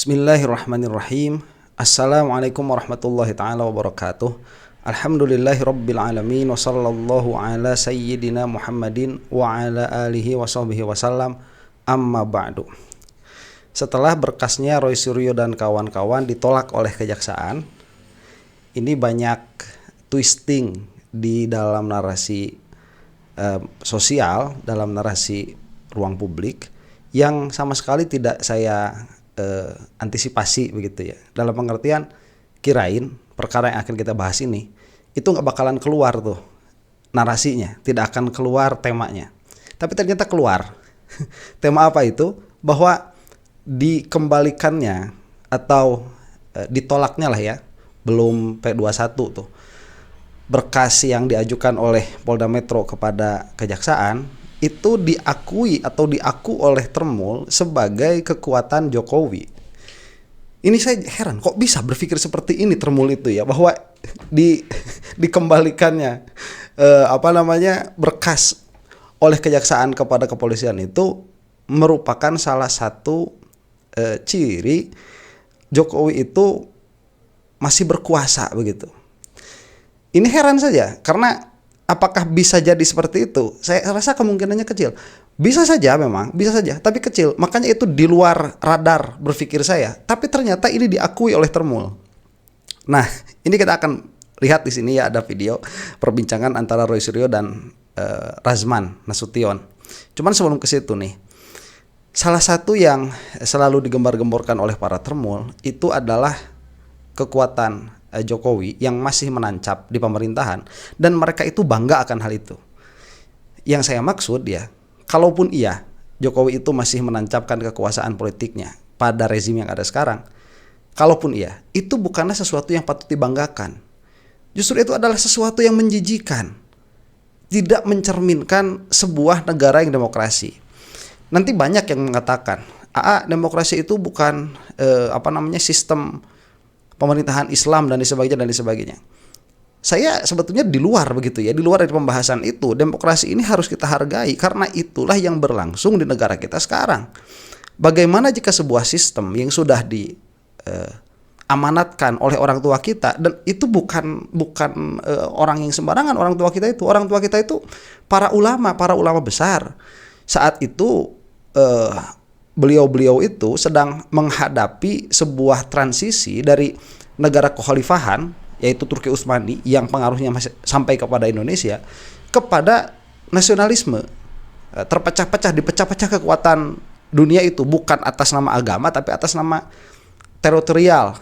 Bismillahirrahmanirrahim. Assalamualaikum warahmatullahi ta'ala wabarakatuh. Alhamdulillahi rabbil alamin. Wa sallallahu ala sayyidina Muhammadin wa ala alihi wa sahbihi wasallam. Amma ba'du. Setelah berkasnya Roy Suryo dan kawan-kawan ditolak oleh kejaksaan, ini banyak twisting di dalam narasi sosial, dalam narasi ruang publik yang sama sekali tidak saya antisipasi begitu ya. Dalam pengertian kirain perkara yang akan kita bahas ini itu nggak bakalan keluar tuh narasinya, tidak akan keluar temanya. Tapi ternyata keluar. Tema apa itu? Bahwa dikembalikannya atau ditolaknya lah ya, belum P21 tuh, berkas yang diajukan oleh Polda Metro kepada kejaksaan itu diakui atau diaku oleh Tremul sebagai kekuatan Jokowi. Ini saya heran, kok bisa berpikir seperti ini Tremul itu ya, bahwa dikembalikannya berkas oleh kejaksaan kepada kepolisian itu merupakan salah satu ciri Jokowi itu masih berkuasa begitu. Ini heran saja, karena apakah bisa jadi seperti itu? Saya rasa kemungkinannya kecil. Bisa saja memang, bisa saja, tapi kecil. Makanya itu di luar radar berpikir saya. Tapi ternyata ini diakui oleh Tremul. Nah, ini kita akan lihat di sini ya, ada video perbincangan antara Roy Suryo dan Razman Nasution. Cuman sebelum ke situ nih, salah satu yang selalu digembar-gemborkan oleh para Tremul itu adalah kekuatan Jokowi yang masih menancap di pemerintahan, dan mereka itu bangga akan hal itu. Yang saya maksud ya, kalaupun iya Jokowi itu masih menancapkan kekuasaan politiknya pada rezim yang ada sekarang, kalaupun iya, itu bukanlah sesuatu yang patut dibanggakan. Justru itu adalah sesuatu yang menjijikan, tidak mencerminkan sebuah negara yang demokrasi. Nanti banyak yang mengatakan, demokrasi itu bukan sistem pemerintahan Islam dan sebagainya. Saya sebetulnya di luar begitu ya, di luar dari pembahasan itu. Demokrasi ini harus kita hargai karena itulah yang berlangsung di negara kita sekarang. Bagaimana jika sebuah sistem yang sudah diamanatkan oleh orang tua kita, dan itu bukan orang yang sembarangan, orang tua kita itu para ulama besar. Saat itu beliau itu sedang menghadapi sebuah transisi dari negara kekhalifahan, yaitu Turki Utsmani yang pengaruhnya masih sampai kepada Indonesia, kepada nasionalisme. Dipecah-pecah kekuatan dunia itu bukan atas nama agama tapi atas nama teritorial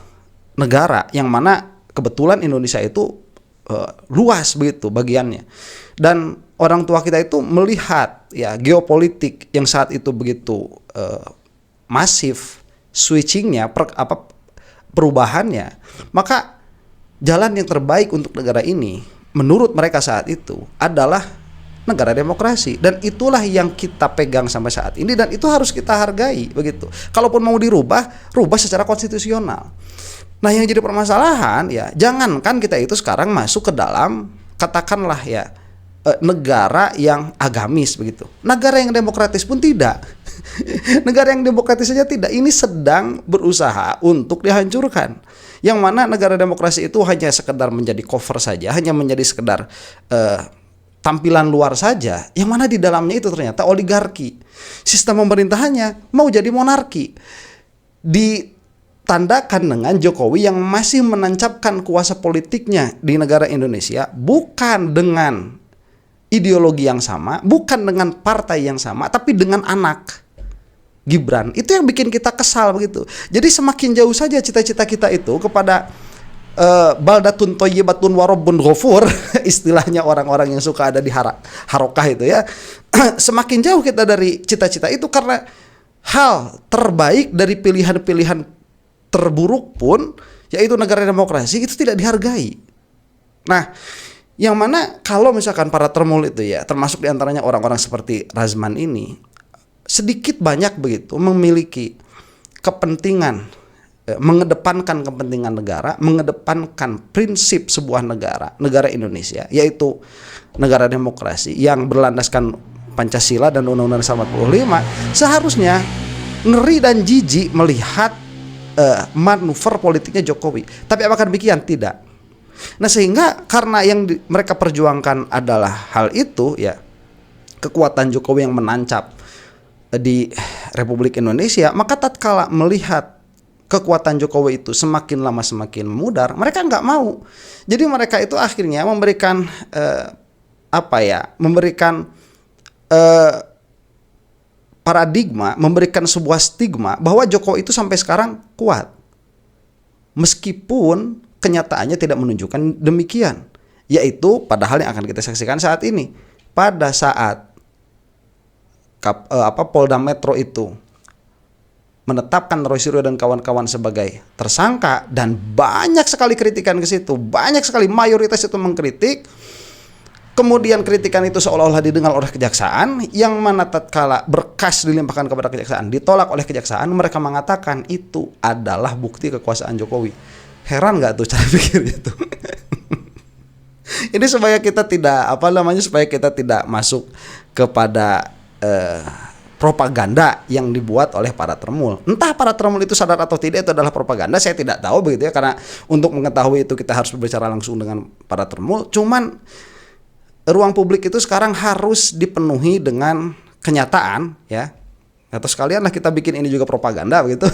negara, yang mana kebetulan Indonesia itu luas begitu bagiannya. Dan orang tua kita itu melihat ya geopolitik yang saat itu begitu masif switchingnya, perubahannya, maka jalan yang terbaik untuk negara ini menurut mereka saat itu adalah negara demokrasi, dan itulah yang kita pegang sampai saat ini, dan itu harus kita hargai begitu. Kalaupun mau rubah secara konstitusional. Nah, yang jadi permasalahan ya, jangankan kita itu sekarang masuk ke dalam katakanlah ya negara yang agamis begitu. Negara yang demokratis pun tidak. Negara yang demokratis saja tidak. Ini sedang berusaha untuk dihancurkan. Yang mana negara demokrasi itu hanya sekedar menjadi cover saja, hanya menjadi sekedar tampilan luar saja. Yang mana di dalamnya itu ternyata oligarki. Sistem pemerintahannya mau jadi monarki. Ditandakan dengan Jokowi yang masih menancapkan kuasa politiknya di negara Indonesia bukan dengan ideologi yang sama, bukan dengan partai yang sama, tapi dengan anak Gibran. Itu yang bikin kita kesal begitu. Jadi semakin jauh saja cita-cita kita itu kepada baldatun thayyibatun wa rabbun ghafur, istilahnya orang-orang yang suka ada di harokah itu ya. Semakin jauh kita dari cita-cita itu, karena hal terbaik dari pilihan-pilihan terburuk pun, yaitu negara demokrasi, itu tidak dihargai. Nah, yang mana kalau misalkan para Tremul itu ya, termasuk diantaranya orang-orang seperti Razman ini, sedikit banyak begitu memiliki kepentingan, mengedepankan kepentingan negara, mengedepankan prinsip sebuah negara Indonesia, yaitu negara demokrasi yang berlandaskan Pancasila dan Undang-Undang 45, seharusnya ngeri dan jijik melihat manuver politiknya Jokowi. Tapi apakah demikian? Tidak. Nah, sehingga karena yang mereka perjuangkan adalah hal itu, ya, kekuatan Jokowi yang menancap di Republik Indonesia, maka tatkala melihat kekuatan Jokowi itu semakin lama semakin memudar, mereka nggak mau. Jadi mereka itu akhirnya memberikan memberikan paradigma, memberikan sebuah stigma bahwa Jokowi itu sampai sekarang kuat, meskipun kenyataannya tidak menunjukkan demikian. Yaitu padahal yang akan kita saksikan saat ini, pada saat Polda Metro itu menetapkan Roy Suryo dan kawan-kawan sebagai tersangka, dan banyak sekali kritikan ke situ, banyak sekali, mayoritas itu mengkritik. Kemudian kritikan itu seolah-olah didengar oleh kejaksaan, yang mana tatkala berkas dilimpahkan kepada kejaksaan ditolak oleh kejaksaan, mereka mengatakan itu adalah bukti kekuasaan Jokowi. Heran nggak tuh cara pikirnya tuh? Ini supaya kita tidak supaya kita tidak masuk kepada propaganda yang dibuat oleh para termul. Entah para termul itu sadar atau tidak itu adalah propaganda, saya tidak tahu begitu ya, karena untuk mengetahui itu kita harus berbicara langsung dengan para termul. Cuman ruang publik itu sekarang harus dipenuhi dengan kenyataan, ya. Atau sekalian lah kita bikin ini juga propaganda begitu.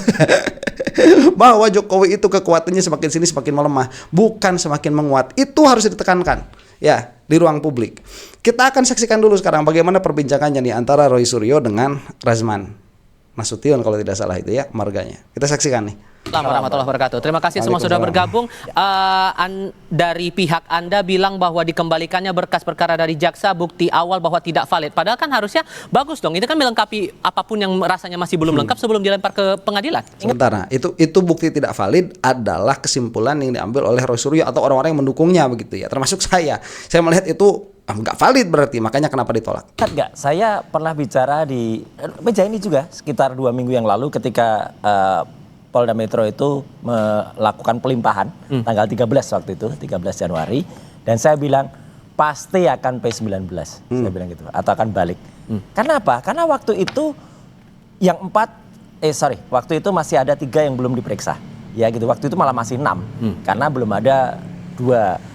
Bahwa Jokowi itu kekuatannya semakin sini semakin melemah, bukan semakin menguat. Itu harus ditekankan, ya, di ruang publik. Kita akan saksikan dulu sekarang bagaimana perbincangannya nih antara Roy Suryo dengan Razman Nasution kalau tidak salah itu ya marganya. Kita saksikan nih. Assalamualaikum warahmatullahi wabarakatuh. Terima kasih semua sudah bergabung. Dari pihak Anda bilang bahwa dikembalikannya berkas perkara dari jaksa, bukti awal bahwa tidak valid. Padahal kan harusnya bagus dong. Itu kan melengkapi apapun yang rasanya masih belum lengkap sebelum dilempar ke pengadilan. Sebentar, nah, itu bukti tidak valid adalah kesimpulan yang diambil oleh Roy Suryo atau orang-orang yang mendukungnya begitu ya. Termasuk saya. Saya melihat itu nggak valid berarti, makanya kenapa ditolak? Enggak, saya pernah bicara di meja ini juga sekitar 2 minggu yang lalu ketika Polda Metro itu melakukan pelimpahan tanggal 13 waktu itu, 13 Januari. Dan saya bilang pasti akan P19, saya bilang gitu, atau akan balik. Karena apa? Karena waktu itu yang waktu itu masih ada 3 yang belum diperiksa. Ya gitu, waktu itu malah masih 6. Karena belum ada 2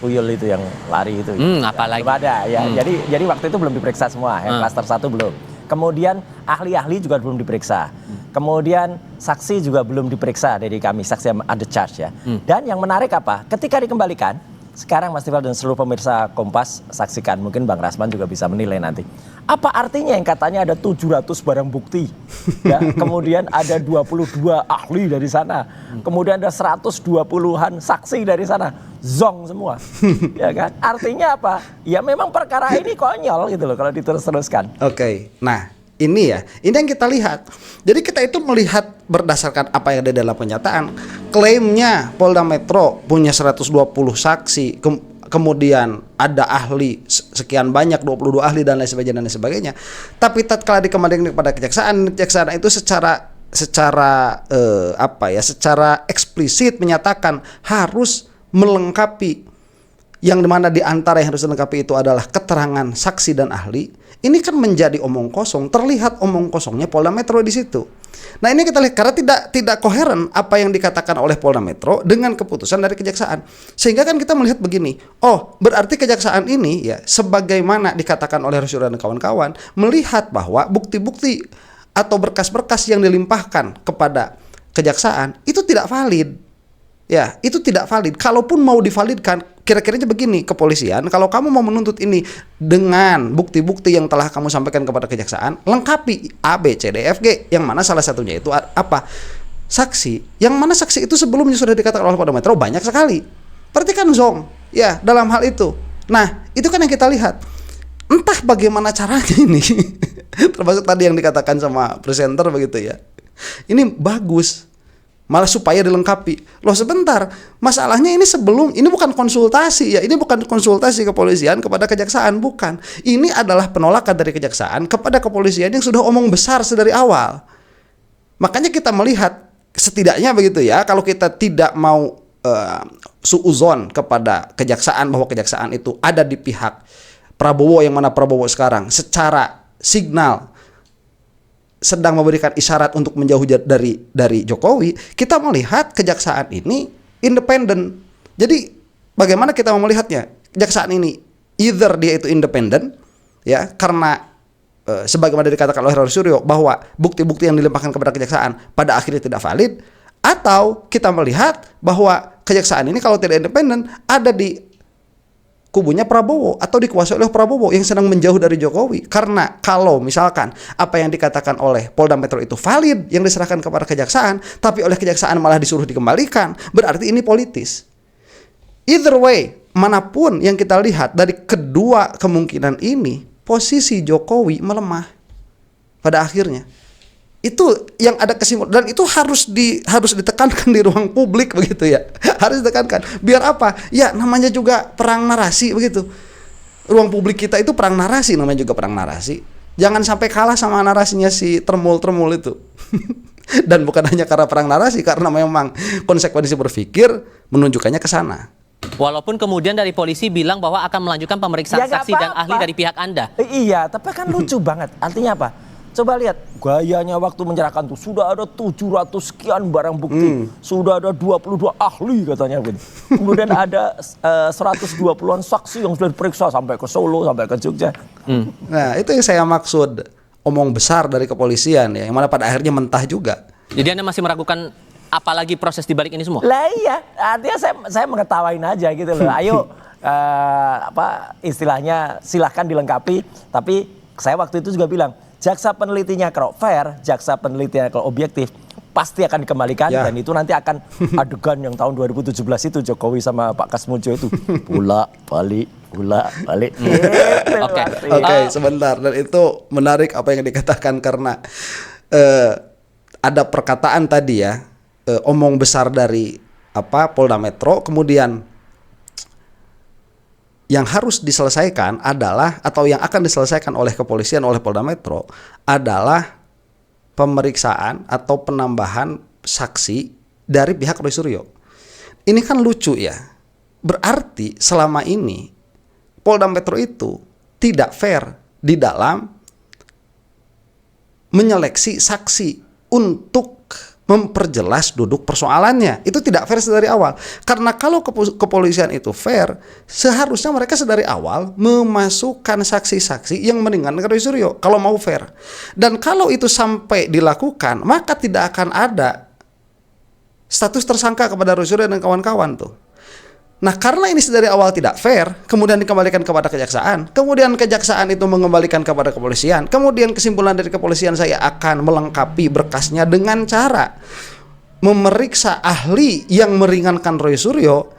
Uyul itu yang lari itu. Apalagi? Belum ada ya. Jadi waktu itu belum diperiksa semua, yang klaster 1 belum. Kemudian ahli-ahli juga belum diperiksa. Kemudian saksi juga belum diperiksa dari kami, saksi yang ada charge ya. Dan yang menarik apa? Ketika dikembalikan, sekarang Mas Tifal dan seluruh pemirsa Kompas saksikan, mungkin Bang Razman juga bisa menilai nanti. Apa artinya yang katanya ada 700 barang bukti? Ya, kemudian ada 22 ahli dari sana. Kemudian ada 120-an saksi dari sana. Zong semua. Ya kan? Artinya apa? Ya memang perkara ini konyol gitu loh kalau diterus-teruskan. Oke. Nah, ini yang kita lihat. Jadi kita itu melihat berdasarkan apa yang ada dalam penyataan. Klaimnya Polda Metro punya 120 saksi, kemudian ada ahli sekian banyak, 22 ahli dan lain sebagainya. Tapi tatkala dikembalikan kepada kejaksaan itu secara eksplisit menyatakan harus melengkapi, yang dimana di antara yang harus dilengkapi itu adalah keterangan saksi dan ahli. Ini kan menjadi omong kosong, terlihat omong kosongnya Polda Metro di situ. Nah, ini kita lihat karena tidak koheren apa yang dikatakan oleh Polda Metro dengan keputusan dari kejaksaan. Sehingga kan kita melihat begini, oh berarti kejaksaan ini ya sebagaimana dikatakan oleh Roy Suryo dan kawan-kawan melihat bahwa bukti-bukti atau berkas-berkas yang dilimpahkan kepada kejaksaan itu tidak valid. Ya, itu tidak valid. Kalaupun mau divalidkan, kira-kiranya begini, kepolisian, kalau kamu mau menuntut ini dengan bukti-bukti yang telah kamu sampaikan kepada kejaksaan, lengkapi A, B, C, D, F, G, yang mana salah satunya itu apa? Saksi. Yang mana saksi itu sebelumnya sudah dikatakan oleh Polda Metro banyak sekali. Berarti kan zong, ya, dalam hal itu. Nah, itu kan yang kita lihat. Entah bagaimana caranya ini, termasuk tadi yang dikatakan sama presenter begitu ya. Ini bagus. Malah supaya dilengkapi. Loh sebentar, masalahnya ini ini bukan konsultasi ya. Ini bukan konsultasi kepolisian kepada kejaksaan, bukan. Ini adalah penolakan dari kejaksaan kepada kepolisian yang sudah omong besar sedari awal. Makanya kita melihat setidaknya begitu ya, kalau kita tidak mau suuzon kepada kejaksaan bahwa kejaksaan itu ada di pihak Prabowo, yang mana Prabowo sekarang secara signal sedang memberikan isyarat untuk menjauh dari Jokowi, kita melihat kejaksaan ini independen. Jadi bagaimana kita mau melihatnya? Kejaksaan ini either dia itu independen ya karena sebagaimana dikatakan oleh Roy Suryo bahwa bukti-bukti yang dilimpahkan kepada kejaksaan pada akhirnya tidak valid, atau kita melihat bahwa kejaksaan ini kalau tidak independen ada di kubunya Prabowo atau dikuasai oleh Prabowo yang sedang menjauh dari Jokowi. Karena kalau misalkan apa yang dikatakan oleh Polda Metro itu valid yang diserahkan kepada kejaksaan, tapi oleh kejaksaan malah disuruh dikembalikan, berarti ini politis. Either way, manapun yang kita lihat dari kedua kemungkinan ini, posisi Jokowi melemah pada akhirnya. Itu yang ada kesimpulan, dan itu harus ditekankan di ruang publik begitu ya. Harus ditekankan. Biar apa? Ya namanya juga perang narasi begitu. Ruang publik kita itu perang narasi, namanya juga perang narasi. Jangan sampai kalah sama narasinya si termul-termul itu. Dan bukan hanya karena perang narasi, karena memang konsekuensi berpikir menunjukkannya ke sana. Walaupun kemudian dari polisi bilang bahwa akan melanjutkan pemeriksaan saksi dan ahli dari pihak Anda. Iya, tapi kan lucu banget. Artinya apa? Coba lihat gayanya waktu menyerahkan tuh sudah ada 700 sekian barang bukti, sudah ada 22 ahli katanya gitu. Kemudian ada 120-an saksi yang sudah diperiksa sampai ke Solo, sampai ke Jogja. Nah, itu yang saya maksud omong besar dari kepolisian ya, yang mana pada akhirnya mentah juga. Jadi Anda masih meragukan apalagi proses di balik ini semua? Lah iya, artinya saya mengetawain aja gitu loh. Ayo istilahnya silahkan dilengkapi, tapi saya waktu itu juga bilang jaksa penelitinya kalau fair, jaksa penelitinya kalau objektif pasti akan dikembalikan dan itu nanti akan adegan yang tahun 2017 itu Jokowi sama Pak Kasmujo itu bolak-balik. Oke, sebentar, dan itu menarik apa yang dikatakan karena ada perkataan tadi ya, omong besar dari Polda Metro, kemudian yang harus diselesaikan adalah, atau yang akan diselesaikan oleh kepolisian, oleh Polda Metro adalah pemeriksaan atau penambahan saksi dari pihak Roy Suryo. Ini kan lucu ya. Berarti selama ini Polda Metro itu tidak fair di dalam menyeleksi saksi untuk memperjelas duduk persoalannya. Itu tidak fair sedari awal. Karena kalau kepolisian itu fair, seharusnya mereka sedari awal memasukkan saksi-saksi yang meringankan Roy Suryo kalau mau fair. Dan kalau itu sampai dilakukan, maka tidak akan ada status tersangka kepada Roy Suryo dan kawan-kawan tuh. Nah, karena ini sedari awal tidak fair, kemudian dikembalikan kepada kejaksaan, kemudian kejaksaan itu mengembalikan kepada kepolisian, kemudian kesimpulan dari kepolisian, saya akan melengkapi berkasnya dengan cara memeriksa ahli yang meringankan Roy Suryo.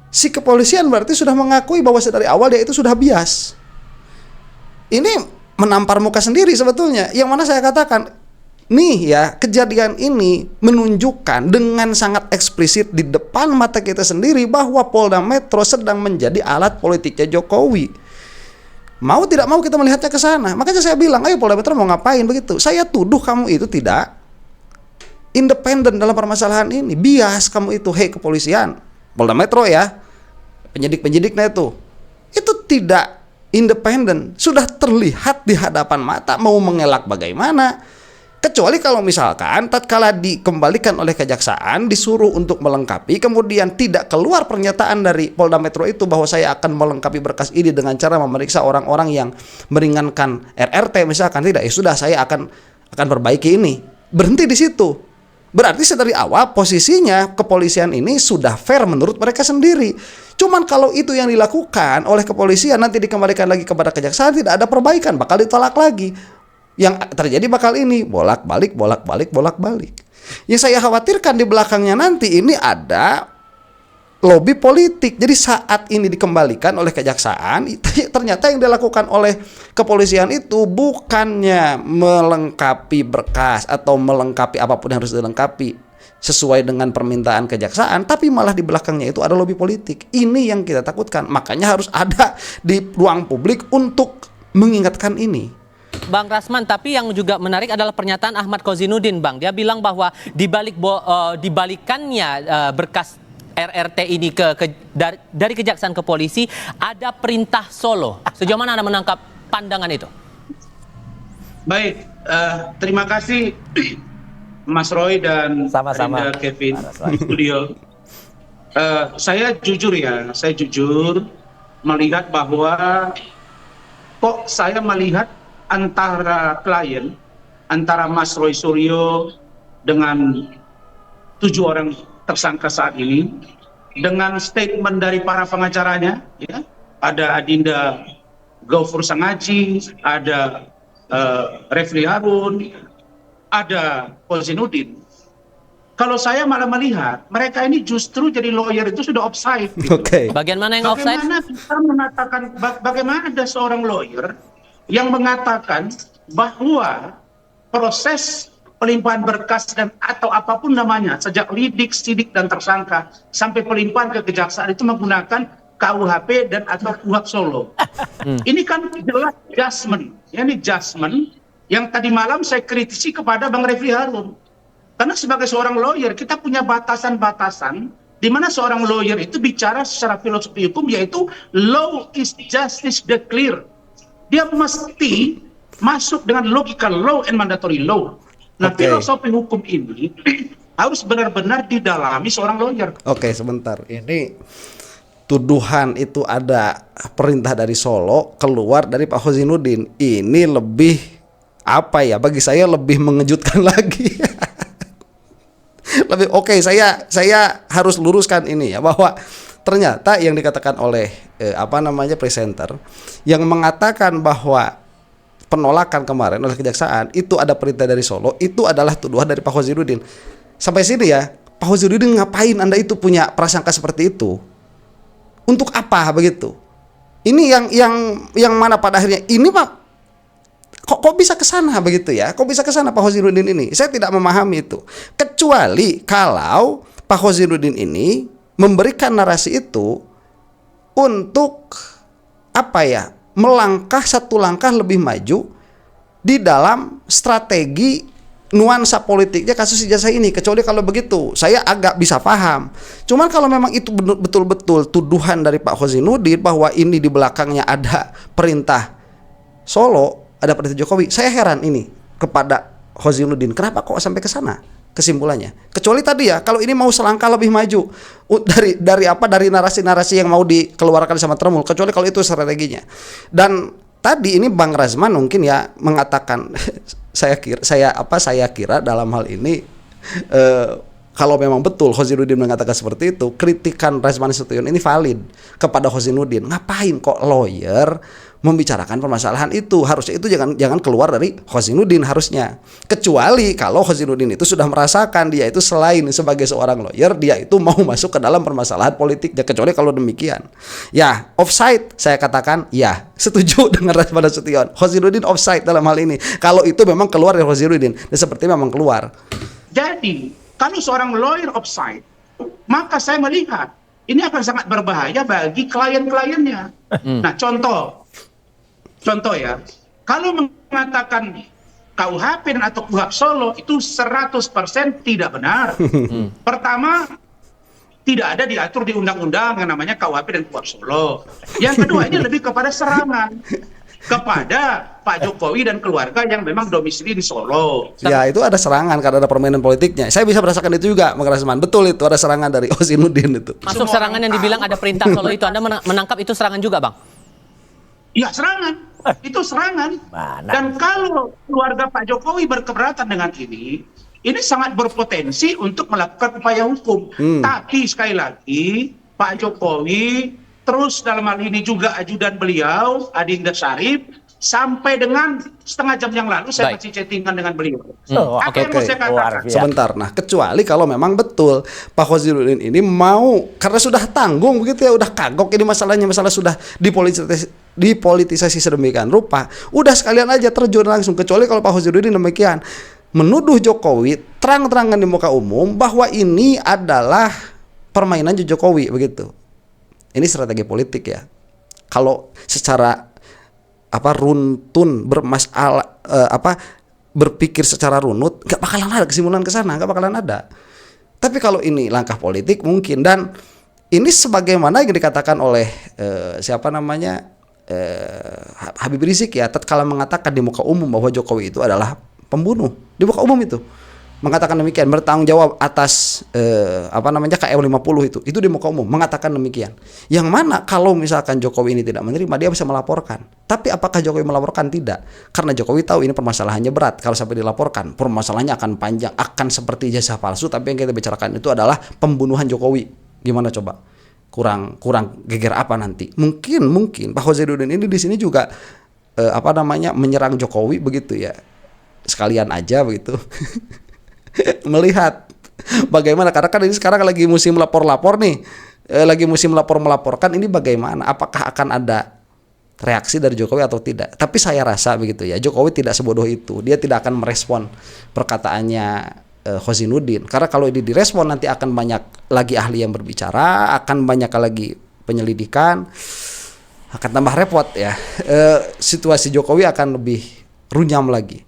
Si kepolisian berarti sudah mengakui bahwa sedari awal dia itu sudah bias. Ini menampar muka sendiri sebetulnya. Yang mana saya katakan, nih ya, kejadian ini menunjukkan dengan sangat eksplisit di depan mata kita sendiri bahwa Polda Metro sedang menjadi alat politiknya Jokowi. Mau tidak mau kita melihatnya ke sana. Makanya saya bilang, ayo Polda Metro mau ngapain begitu? Saya tuduh kamu itu tidak independen dalam permasalahan ini. Bias kamu itu, hei kepolisian, Polda Metro ya, penyidik-penyidiknya itu tidak independen. Sudah terlihat di hadapan mata, mau mengelak bagaimana? Kecuali kalau misalkan tatkala dikembalikan oleh kejaksaan disuruh untuk melengkapi, kemudian tidak keluar pernyataan dari Polda Metro itu bahwa saya akan melengkapi berkas ini dengan cara memeriksa orang-orang yang meringankan RRT misalkan, tidak, ya sudah, saya akan perbaiki ini. Berhenti di situ. Berarti sedari awal posisinya kepolisian ini sudah fair menurut mereka sendiri. Cuman kalau itu yang dilakukan oleh kepolisian nanti dikembalikan lagi kepada kejaksaan, tidak ada perbaikan, bakal ditolak lagi. Yang terjadi bakal ini bolak-balik. Yang saya khawatirkan di belakangnya nanti ini ada lobby politik. Jadi saat ini dikembalikan oleh kejaksaan, ternyata yang dilakukan oleh kepolisian itu bukannya melengkapi berkas atau melengkapi apapun yang harus dilengkapi sesuai dengan permintaan kejaksaan, tapi malah di belakangnya itu ada lobby politik. Ini yang kita takutkan. Makanya harus ada di ruang publik untuk mengingatkan ini. Bang Rasman, tapi yang juga menarik adalah pernyataan Ahmad Kozinuddin, Bang. Dia bilang bahwa dibalikannya berkas RRT ini dari kejaksaan ke polisi ada perintah Solo. Sejauh mana Anda menangkap pandangan itu? Baik, Terima kasih Mas Roy dan Sama-sama, Arinda Kevin Pak Raslan. di studio. Saya jujur melihat bahwa kok saya melihat antara Mas Roy Suryo dengan 7 orang tersangka saat ini, dengan statement dari para pengacaranya, ya, ada Adinda Gaufur Sangaji, ada Refli Harun, ada Kozinuddin. Kalau saya malah melihat mereka ini justru jadi lawyer itu sudah offside. Gitu. Oke. Bagian mana yang offside? Bagaimana kita mengatakan, bagaimana ada seorang lawyer yang mengatakan bahwa proses pelimpahan berkas dan atau apapun namanya, sejak lidik, sidik dan tersangka sampai pelimpahan ke kejaksaan itu menggunakan KUHP dan atau KUHP Solo. Ini kan jelas judgment, ya, ini judgment yang tadi malam saya kritisi kepada Bang Refli Harun. Karena sebagai seorang lawyer kita punya batasan-batasan di mana seorang lawyer itu bicara secara filosofi hukum, yaitu law is justice declare. Dia mesti masuk dengan logika law and mandatory law. Nah, filosofi hukum ini harus benar-benar didalami seorang lawyer. Oke, sebentar. Ini tuduhan itu ada perintah dari Solo keluar dari Pak Kozinuddin. Ini lebih apa ya? Bagi saya lebih mengejutkan lagi. Lebih saya harus luruskan ini ya, bahwa ternyata yang dikatakan oleh presenter yang mengatakan bahwa penolakan kemarin oleh kejaksaan itu ada perintah dari Solo, itu adalah tuduhan dari Pak Kozinuddin. Sampai sini ya, Pak Kozinuddin, ngapain Anda itu punya prasangka seperti itu? Untuk apa begitu? Ini yang mana pada akhirnya ini Pak kok bisa ke sana begitu ya? Kok bisa ke sana Pak Kozinuddin ini? Saya tidak memahami itu. Kecuali kalau Pak Kozinuddin ini memberikan narasi itu untuk apa ya? Melangkah satu langkah lebih maju di dalam strategi nuansa politiknya kasus ijazah ini. Kecuali kalau begitu, saya agak bisa paham. Cuman kalau memang itu betul-betul tuduhan dari Pak Kozinuddin bahwa ini di belakangnya ada perintah Solo, ada perintah Jokowi, saya heran ini kepada Kozinuddin. Kenapa kok sampai ke sana kesimpulannya? Kecuali tadi ya, kalau ini mau selangkah lebih maju dari narasi-narasi yang mau dikeluarkan sama Tremul. Kecuali kalau itu strateginya. Dan tadi ini Bang Razman mungkin ya mengatakan saya kira dalam hal ini kalau memang betul Kozinuddin mengatakan seperti itu, kritikan Razman Nasution ini valid kepada Kozinuddin. Ngapain kok lawyer membicarakan permasalahan itu? Harusnya itu jangan keluar dari Kozinuddin harusnya. Kecuali kalau Kozinuddin itu sudah merasakan dia itu selain sebagai seorang lawyer, dia itu mau masuk ke dalam permasalahan politik. Kecuali kalau demikian. Ya, offside saya katakan ya, setuju dengan Razman Nasution. Kozinuddin offside dalam hal ini. Kalau itu memang keluar dari Kozinuddin, dan seperti memang keluar. Jadi kalau seorang lawyer offside, maka saya melihat ini akan sangat berbahaya bagi klien-kliennya. Nah, contoh ya, kalau mengatakan KUHP dan atau KUHP Solo itu 100% tidak benar. Pertama, tidak ada diatur di undang-undang yang namanya KUHP dan KUHP Solo. Yang kedua, ini lebih kepada serangan kepada Pak Jokowi dan keluarga yang memang domisili di Solo. Ya, itu ada serangan karena ada permainan politiknya. Saya bisa merasakan itu juga, Bang Rasman. Betul, itu ada serangan dari Kozinuddin itu. Masuk serangan yang dibilang ada perintah Solo itu, Anda menangkap itu serangan juga, Bang? Ya, serangan. Itu serangan. Mana? Dan kalau keluarga Pak Jokowi berkeberatan dengan ini sangat berpotensi untuk melakukan upaya hukum. Tapi sekali lagi, Pak Jokowi terus dalam hal ini juga ajudan beliau, Adinda Syarif, sampai dengan setengah jam yang lalu saya masih chattingan dengan beliau. Apa yang mau saya katakan? Sebentar, nah kecuali kalau memang betul Pak Kozinuddin ini mau, karena sudah tanggung begitu ya, udah kagok ini masalah sudah dipolitisasi sedemikian rupa, udah sekalian aja terjun langsung. Kecuali kalau Pak Kozinuddin demikian menuduh Jokowi terang-terangan di muka umum bahwa ini adalah permainan Jokowi begitu. Ini strategi politik ya. Kalau secara runtun berpikir secara runut, nggak bakalan ada kesimpulan ke sana, nggak bakalan ada. Tapi kalau ini langkah politik mungkin, dan ini sebagaimana yang dikatakan oleh Habib Rizik ya, tatkala mengatakan di muka umum bahwa Jokowi itu adalah pembunuh di muka umum itu mengatakan demikian, bertanggung jawab atas KM 50 itu di muka umum mengatakan demikian. Yang mana kalau misalkan Jokowi ini tidak menerima, dia bisa melaporkan. Tapi apakah Jokowi melaporkan? Tidak, karena Jokowi tahu ini permasalahannya berat. Kalau sampai dilaporkan, permasalahannya akan panjang, akan seperti ijazah palsu. Tapi yang kita bicarakan itu adalah pembunuhan Jokowi. Gimana coba? Kurang geger apa nanti? Mungkin Pak Khozainuddin ini di sini juga menyerang Jokowi begitu ya, sekalian aja begitu. Melihat bagaimana, karena kan ini sekarang lagi musim lapor-lapor nih, lagi musim melaporkan ini bagaimana, apakah akan ada reaksi dari Jokowi atau tidak. Tapi saya rasa begitu ya, Jokowi tidak sebodoh itu, dia tidak akan merespon perkataannya Khozainuddin, karena kalau ini direspon nanti akan banyak lagi ahli yang berbicara, akan banyak lagi penyelidikan, akan tambah repot ya. Situasi Jokowi akan lebih runyam lagi.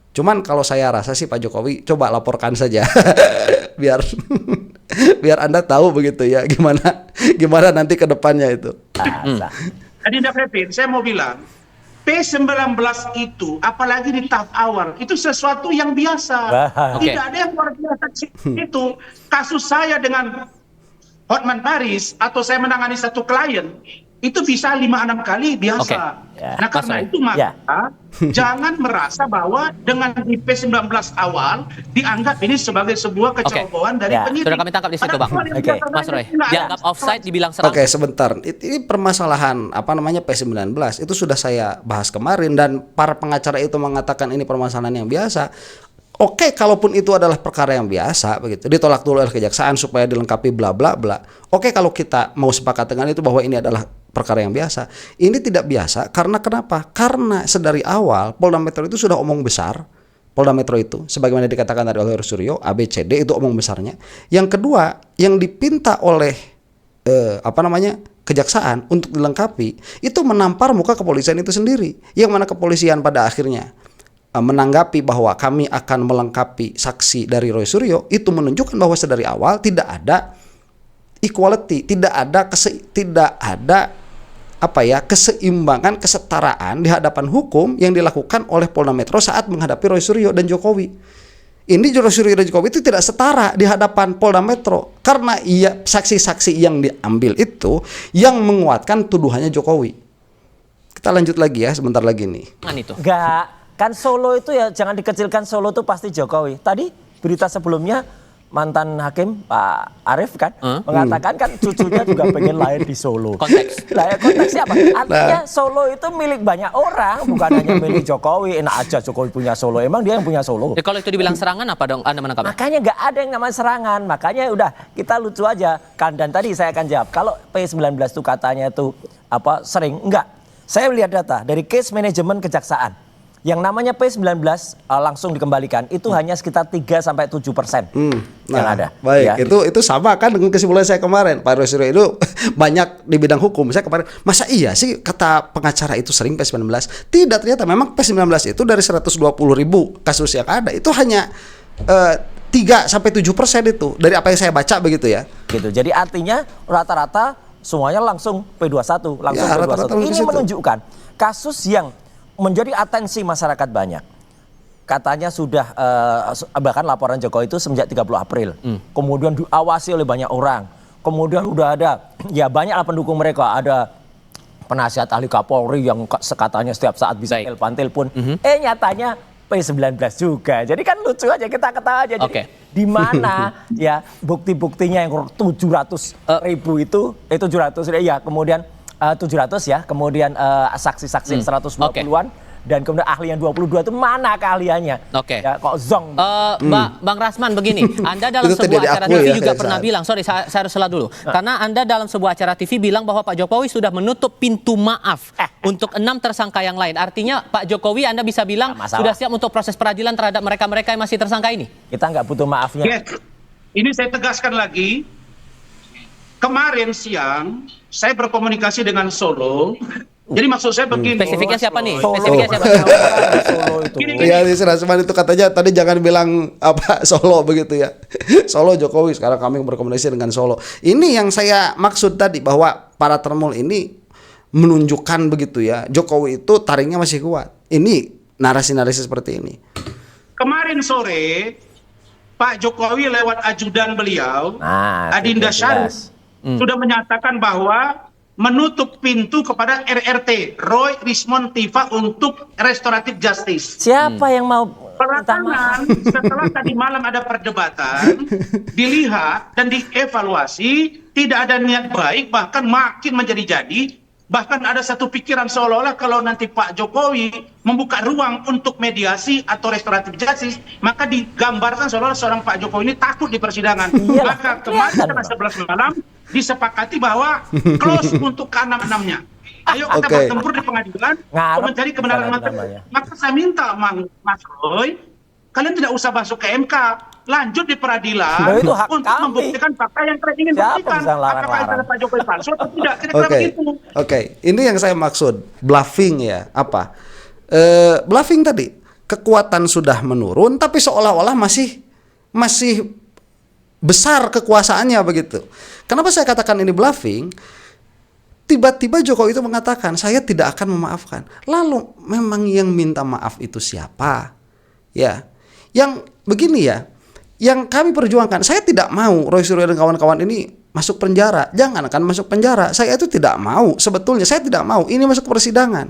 Cuman kalau saya rasa sih Pak Jokowi coba laporkan saja biar Anda tahu begitu ya gimana nanti ke depannya itu. Jadi David, saya mau bilang P19 itu apalagi di tahap awal itu sesuatu yang biasa. Tidak ada yang luar biasa itu. Kasus saya dengan Hotman Paris atau saya menangani satu klien itu bisa 5-6 kali biasa. Nah karena itu maka jangan merasa bahwa dengan di P19 awal dianggap ini sebagai sebuah kecerobohan dari penyidik. Sudah kami tangkap di situ, Bang. Mas Roy, dianggap offside, dibilang serang. Oke, sebentar. Ini permasalahan P19 itu sudah saya bahas kemarin, dan para pengacara itu mengatakan ini permasalahan yang biasa. Oke, kalaupun itu adalah perkara yang biasa begitu, ditolak dulu oleh kejaksaan supaya dilengkapi bla bla bla. Oke, kalau kita mau sepakat dengan itu bahwa ini adalah perkara yang biasa. Ini tidak biasa karena kenapa? Karena sedari awal Polda Metro itu sudah omong besar. Polda Metro itu sebagaimana dikatakan tadi oleh Suryo, ABCD itu omong besarnya. Yang kedua, yang dipinta oleh kejaksaan untuk dilengkapi itu menampar muka kepolisian itu sendiri. Yang mana kepolisian pada akhirnya menanggapi bahwa kami akan melengkapi saksi dari Roy Suryo, itu menunjukkan bahwa sedari awal tidak ada equality, tidak ada keseimbangan, kesetaraan di hadapan hukum yang dilakukan oleh Polda Metro saat menghadapi Roy Suryo dan Jokowi. Ini Roy Suryo dan Jokowi itu tidak setara di hadapan Polda Metro karena saksi-saksi yang diambil itu yang menguatkan tuduhannya Jokowi. Kita lanjut lagi ya sebentar lagi nih. Enggak. Kan Solo itu ya jangan dikecilkan, Solo itu pasti Jokowi. Tadi berita sebelumnya mantan hakim Pak Arief kan mengatakan kan cucunya juga pengen lahir di Solo. Konteksnya apa? Artinya Solo itu milik banyak orang, bukan hanya milik Jokowi. Enak aja Jokowi punya Solo, emang dia yang punya Solo. Ya, kalau itu dibilang serangan apa dong Anda menangkapnya? Makanya nggak ada yang namanya serangan, makanya udah kita lucu aja kan. Dan tadi saya akan jawab, kalau P19 itu katanya itu sering, enggak. Saya lihat data dari case manajemen kejaksaan. Yang namanya P19 langsung dikembalikan itu hanya sekitar 3-7% yang ada. Baik, ya. Itu sama kan dengan kesimpulan saya kemarin. Pak Roy Suryo itu banyak di bidang hukum. Saya kemarin, masa iya sih kata pengacara itu sering P19? Tidak, ternyata memang P19 itu dari 120.000 kasus yang ada itu hanya 3-7% itu dari apa yang saya baca begitu ya. Gitu. Jadi artinya rata-rata semuanya langsung P21, langsung P21. Rata-rata ini menunjukkan kasus yang menjadi atensi masyarakat banyak. Katanya sudah bahkan laporan Jokowi itu semenjak 30 April. Kemudian diawasi oleh banyak orang. Kemudian udah ada ya banyaklah pendukung mereka, ada penasihat ahli Kapolri yang katanya setiap saat bisa telepon. Nyatanya P19 juga. Jadi kan lucu aja, kita ketawa aja. Jadi di mana ya bukti-buktinya yang 700.000 itu 700 ya, kemudian 700 ya, kemudian saksi-saksi 120-an dan kemudian ahli yang 22 itu mana keahliannya? Ya, kok zong. Bang Rasman begini, Anda dalam sebuah acara TV juga pernah bilang, sorry saya harus salah dulu. Karena Anda dalam sebuah acara TV bilang bahwa Pak Jokowi sudah menutup pintu maaf untuk 6 tersangka yang lain. Artinya Pak Jokowi Anda bisa bilang sudah siap untuk proses peradilan terhadap mereka-mereka yang masih tersangka ini? Kita nggak butuh maafnya. Ini saya tegaskan lagi. Kemarin siang saya berkomunikasi dengan Solo. Jadi maksud saya begini. Spesifiknya siapa nih? Spesifiknya siapa? Solo itu. Iya, si Rasman itu katanya tadi jangan bilang Solo begitu ya. Solo Jokowi, sekarang kami berkomunikasi dengan Solo. Ini yang saya maksud tadi bahwa para termul ini menunjukkan begitu ya. Jokowi itu taringnya masih kuat. Ini narasi-narasi seperti ini. kemarin sore Pak Jokowi lewat ajudan beliau, Nah, Adinda itu Syarif, jelas. sudah menyatakan bahwa menutup pintu kepada RRT, Roy Rismond Tifa, untuk restoratif justice. Siapa yang mau minta maaf? Belakangan setelah tadi malam ada perdebatan, dilihat dan dievaluasi, tidak ada niat baik, bahkan makin menjadi-jadi. Bahkan ada satu pikiran seolah-olah kalau nanti Pak Jokowi membuka ruang untuk mediasi atau restoratif justice, maka digambarkan seolah-olah seorang Pak Jokowi ini takut di persidangan. Iyalah, Maka kemarin kelihatan, setelah 11 malam disepakati bahwa close untuk keenam-enamnya. Ayo kita Oke. bertempur di pengadilan Ngarep mencari kebenaran bukan material. namanya. Maka saya minta Mas Roy, kalian tidak usah masuk ke MK, lanjut di peradilan Loh, itu hak untuk kami. membuktikan fakta yang kalian ingin Siapa buktikan. bisa larang-larang? Apakah itu ada Pak Jokowi palsu atau tidak? Kira-kira Oke, begitu. oke. Ini yang saya maksud bluffing ya. Apa? Bluffing tadi. Kekuatan sudah menurun, tapi seolah-olah masih besar kekuasaannya begitu. Kenapa saya katakan ini bluffing? Tiba-tiba Jokowi itu mengatakan saya tidak akan memaafkan. Lalu memang yang minta maaf itu siapa? Ya, yang begini ya. Yang kami perjuangkan, saya tidak mau Roy Suryo dan kawan-kawan ini masuk penjara. Jangankan masuk penjara, saya itu tidak mau. Sebetulnya saya tidak mau ini masuk ke persidangan.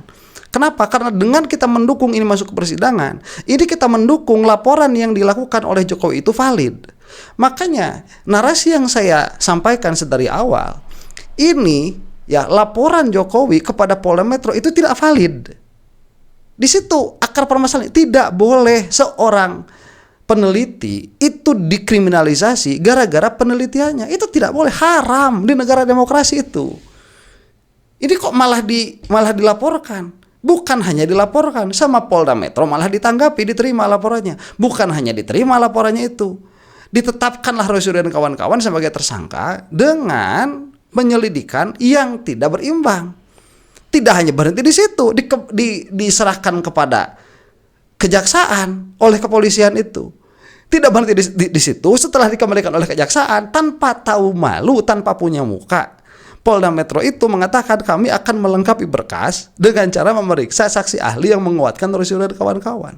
Kenapa? Karena dengan kita mendukung ini masuk ke persidangan, ini kita mendukung laporan yang dilakukan oleh Jokowi itu valid. Makanya narasi yang saya sampaikan sedari awal, ini ya laporan Jokowi kepada Polda Metro itu tidak valid. Di situ akar permasalahan. Tidak boleh seorang peneliti itu dikriminalisasi gara-gara penelitiannya. Itu tidak boleh, haram di negara demokrasi itu. Ini kok malah dilaporkan. Bukan hanya dilaporkan, sama Polda Metro malah ditanggapi, diterima laporannya. Bukan hanya diterima laporannya itu, ditetapkanlah Roy Suryo dan kawan-kawan sebagai tersangka dengan penyelidikan yang tidak berimbang. Tidak hanya berhenti di situ, diserahkan kepada kejaksaan oleh kepolisian itu. Tidak berhenti di situ, setelah dikembalikan oleh kejaksaan tanpa tahu malu, tanpa punya muka, Polda Metro itu mengatakan kami akan melengkapi berkas dengan cara memeriksa saksi ahli yang menguatkan Roy Suryo dan kawan-kawan.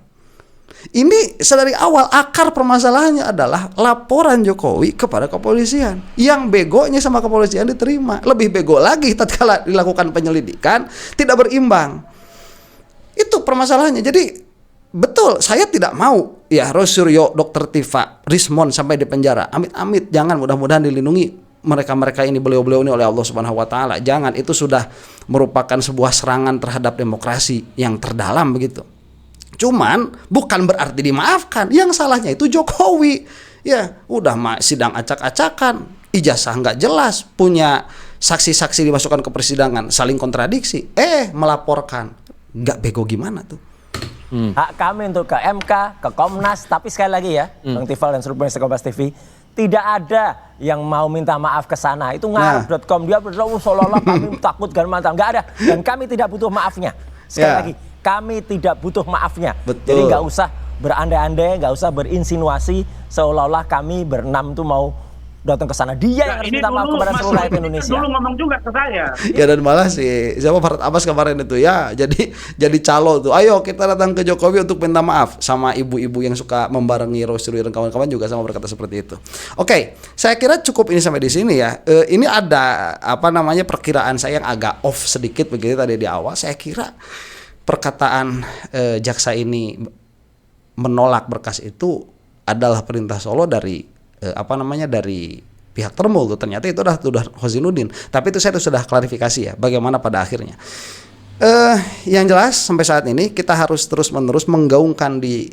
Ini sedari awal akar permasalahannya adalah laporan Jokowi kepada kepolisian. Yang begonya sama kepolisian diterima. Lebih bego lagi tatkala dilakukan penyelidikan tidak berimbang. Itu permasalahannya. Jadi betul, saya tidak mau ya Roy Suryo, Dr. Tifa, Rismond sampai di penjara. Amit-amit, jangan, mudah-mudahan dilindungi mereka-mereka ini, beliau-beliau ini oleh Allah Subhanahu wa taala. Jangan, itu sudah merupakan sebuah serangan terhadap demokrasi yang terdalam begitu. Cuman bukan berarti dimaafkan. Yang salahnya itu Jokowi. Ya, udah sidang acak-acakan, ijazah nggak jelas, punya saksi-saksi dimasukkan ke persidangan saling kontradiksi. Melaporkan. Nggak bego gimana tuh? Hak kami untuk ke MK, ke Komnas, tapi sekali lagi ya, Bang Tifal dan seluruh pemirsa Kompas TV, tidak ada yang mau minta maaf ke sana. Itu ngarep.com, dia berdoa seolah-olah kami takut dan mantap. Nggak ada, dan kami tidak butuh maafnya. Sekali lagi, kami tidak butuh maafnya. Betul. Jadi nggak usah berandai-andai, nggak usah berinsinuasi seolah-olah kami berenam tuh mau datang ke sana. Dia yang harus minta maaf kepada seluruh rakyat Indonesia. Dulu ngomong juga ke saya. Ya, dan malah siapa Farhad Abbas kemarin itu ya jadi calo tuh. Ayo kita datang ke Jokowi untuk minta maaf. Sama ibu-ibu yang suka membarengi Roy Suryo dan kawan-kawan juga sama berkata seperti itu. Oke, saya kira cukup ini sampai di sini ya. Ini ada perkiraan saya yang agak off sedikit begitu tadi di awal. Saya kira perkataan jaksa ini menolak berkas itu adalah perintah Solo dari dari pihak Termul tuh. Ternyata itu udah Hozinuddin. Tapi itu saya sudah klarifikasi ya bagaimana pada akhirnya. Yang jelas sampai saat ini kita harus terus-menerus menggaungkan di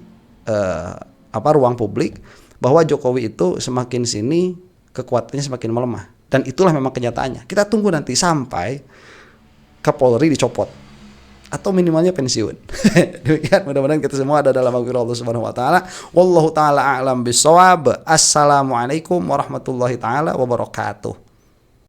ruang publik bahwa Jokowi itu semakin sini kekuatannya semakin melemah, dan itulah memang kenyataannya. Kita tunggu nanti sampai Kapolri dicopot atau minimalnya pensiun. Demikian, mudah-mudahan kita semua ada dalam maghfirah Allah Subhanahu wa taala. Wallahu taala a'lam bissawab. Assalamualaikum warahmatullahi taala wabarakatuh.